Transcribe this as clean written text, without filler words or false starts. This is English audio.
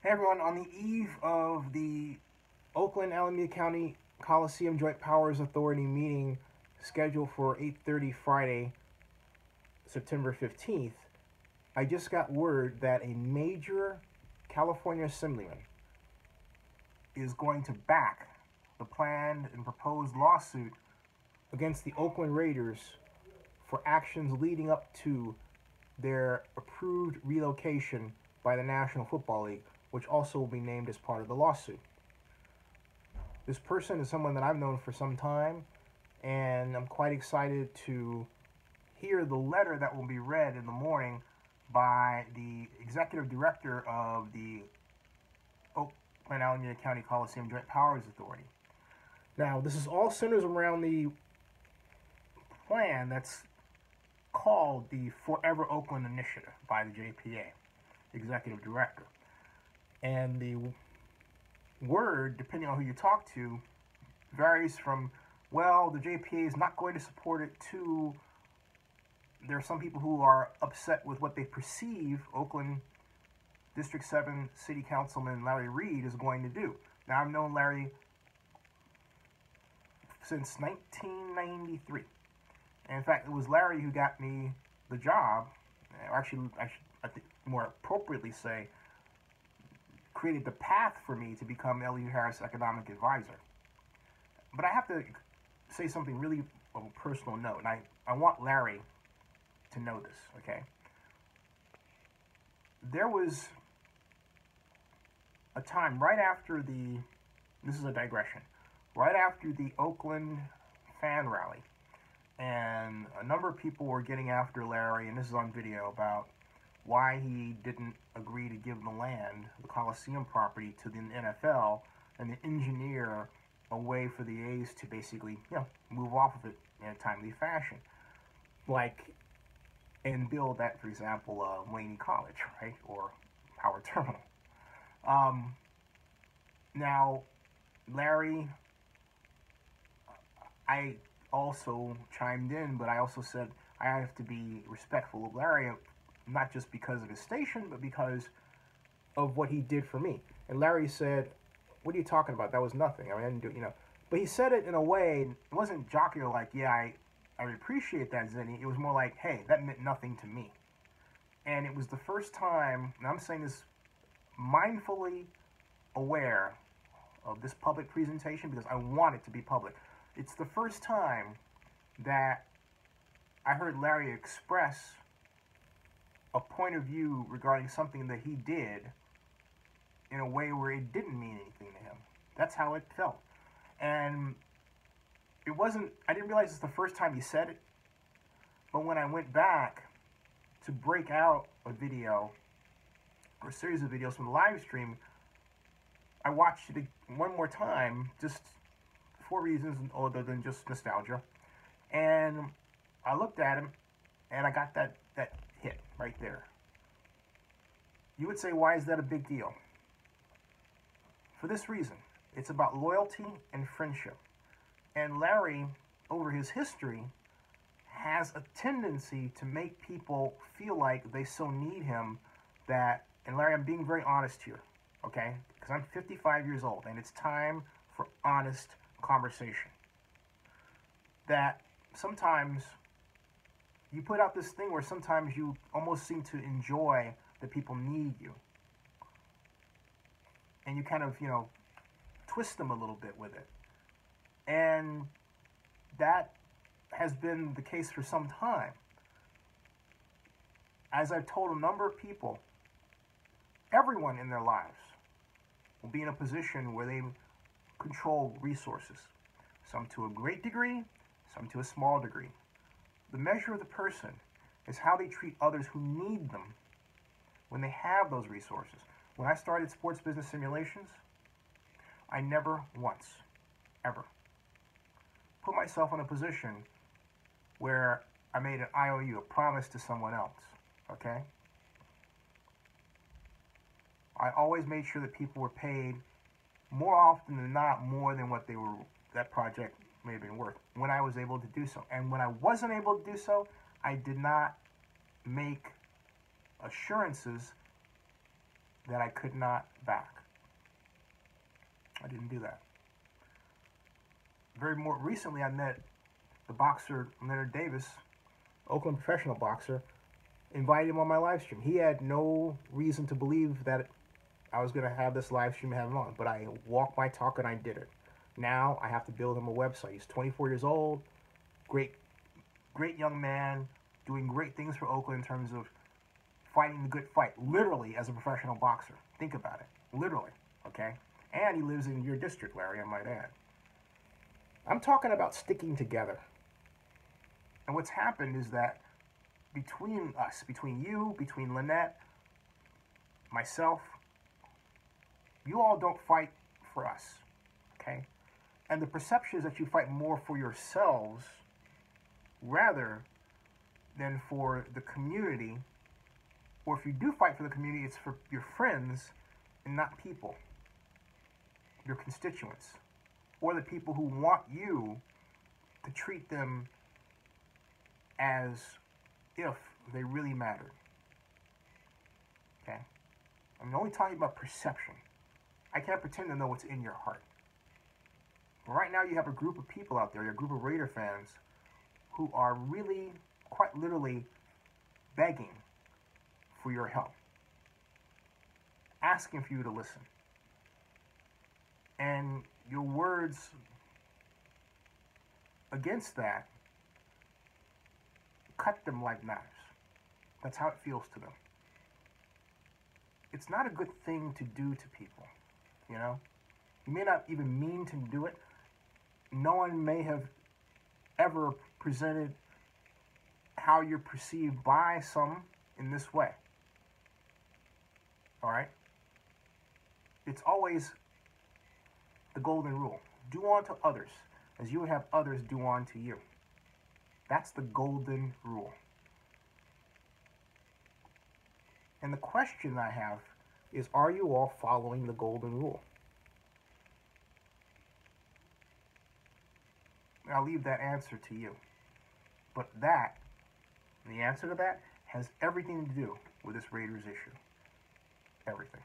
Hey everyone, on the eve of the Oakland Alameda County Coliseum Joint Powers Authority meeting scheduled for 8:30 Friday, September 15th, I just got word that a major California Assemblyman is going to back the planned and proposed lawsuit against the Oakland Raiders for actions leading up to their approved relocation by the National Football League, which also will be named as part of the lawsuit. This person is someone that I've known for some time, and I'm quite excited to hear the letter that will be read in the morning by the executive director of the Oakland Alameda County Coliseum Joint Powers Authority. Now, this is all centers around the plan that's called the Forever Oakland Initiative by the JPA, executive director. And the word, depending on who you talk to, varies from, well, the JPA is not going to support it, to there are some people who are upset with what they perceive Oakland District 7 City Councilman Larry Reed is going to do. Now, I've known Larry since 1993. And in fact, it was Larry who got me the job, actually, I think more appropriately say, created the path for me to become L.U. Harris Economic Advisor. But I have to say something really of a personal note, and I want Larry to know this, okay? There was a time right after this is a digression, right after the Oakland fan rally, and a number of people were getting after Larry, and this is on video, about why he didn't agree to give the land, the Coliseum property, to the NFL and the engineer a way for the A's to basically, move off of it in a timely fashion. And build that, for example, Laney College, right? Or Howard Terminal. Now, Larry, I also chimed in, but I also said I have to be respectful of Larry, not just because of his station, but because of what he did for me. And Larry said, "What are you talking about? That was nothing. I mean, I didn't do, But he said it in a way, it wasn't jocular, like, yeah, I appreciate that, Zenny. It was more like, hey, that meant nothing to me. And it was the first time, and I'm saying this mindfully aware of this public presentation because I want it to be public. It's the first time that I heard Larry express a point of view regarding something that he did in a way where it didn't mean anything to him. That's how it felt. And I didn't realize it's the first time he said it, but when I went back to break out a video, or a series of videos from the live stream, I watched it one more time, just for reasons other than just nostalgia. And I looked at him, and I got that hit right there. You would say, why is that a big deal? For this reason. It's about loyalty and friendship. And Larry, over his history, has a tendency to make people feel like they so need him that, and Larry, I'm being very honest here, okay? Because I'm 55 years old, and it's time for honest conversation. That sometimes you put out this thing where sometimes you almost seem to enjoy that people need you. And you kind of, twist them a little bit with it. And that has been the case for some time. As I've told a number of people, everyone in their lives will be in a position where they control resources. Some to a great degree, some to a small degree. The measure of the person is how they treat others who need them when they have those resources. When I started sports business simulations, I never once, ever, put myself in a position where I made an IOU, a promise to someone else, okay? I always made sure that people were paid more often than not more than what that project may have been worth when I was able to do so. And when I wasn't able to do so, I did not make assurances that I could not back. I didn't do that. Very more recently, I met the boxer Leonard Davis, Oakland professional boxer, invited him on my live stream. He had no reason to believe that I was going to have this live stream and have him on, but I walked my talk and I did it. Now I have to build him a website. He's 24 years old, great young man, doing great things for Oakland in terms of fighting the good fight, literally as a professional boxer. Think about it, literally, okay? And he lives in your district, Larry, I might add. I'm talking about sticking together. And what's happened is that between us, between you, between Lynette, myself, you all don't fight for us, okay? And the perception is that you fight more for yourselves rather than for the community. Or if you do fight for the community, it's for your friends and not people, your constituents, or the people who want you to treat them as if they really mattered. Okay? I'm only talking about perception. I can't pretend to know what's in your heart. But right now you have a group of people out there, a group of Raider fans, who are really, quite literally, begging for your help. Asking for you to listen. And your words against that cut them like knives. That's how it feels to them. It's not a good thing to do to people, you know? You may not even mean to do it. No one may have ever presented how you're perceived by some in this way. All right? It's always the golden rule. Do unto others as you would have others do unto you. That's the golden rule. And the question I have is, are you all following the golden rule? I'll leave that answer to you. But the answer to that has everything to do with this Raiders issue. Everything.